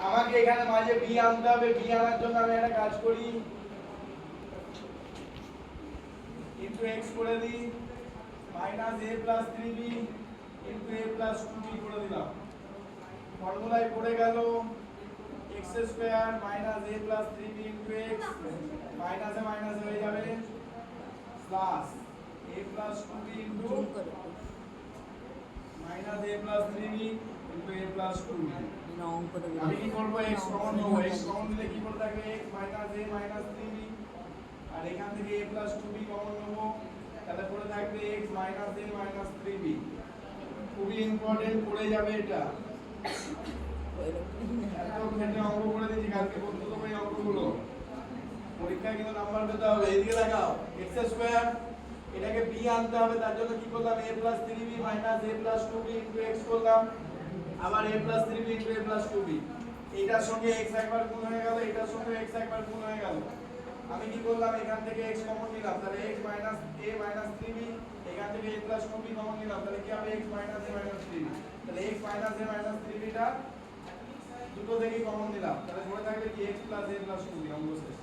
আমাকে এখানে মাঝে b আনতে হবে। b আনার জন্য আমি একটা কাজ করি, into x করে দিই minus a plus 3b into a plus 2b করে দিলাম। ফর্মুলায় পড়ে গেল x square minus a plus 3b into x মাইনাসে মাইনাসে হয়ে যাবে plus a plus 2b into minus a plus 3b into a plus 2b। আমি কি করব, x কমন নেব, x কমন নিলে কি করে থাকবে, x minus a minus 3b, আর এখান থেকে a plus 2b কমন নেব, তাহলে পড়ে থাকবে x minus a minus 3b। খুবই ইম্পর্টেন্ট, পড়ে যাবে এটা। এত ক্ষেত্রে অঙ্ক করে দিয়েছি, কালকে বলতে দেবো এই অঙ্কগুলো, পরীক্ষায় কিন্তু নাম্বার পেতে হবে। এইদিকে দেখাও, x স্কয়ার এটাকে b আনতে হবে, তার জন্য কি করলাম, a plus 3b minus a plus 2b into x করলাম, আবার a plus 3b into a plus 2b। এইটার সঙ্গে x একবার গুণ হয়ে গেল, এটার সঙ্গে x একবার গুণ হয়ে গেল। আমি কি করলাম, এখান থেকে x কমন নিলাম, তাহলে x minus a minus 3b, এখান থেকে a plus 2b কমন নিলাম, তাহলে কি হবে, x minus a minus 3b। তাহলে x minus a minus 3b টা দুটো থেকেই কমন নিলাম, তাহলে পড়ে থাকবে কি x plus a plus 2b। অঙ্ক শেষ।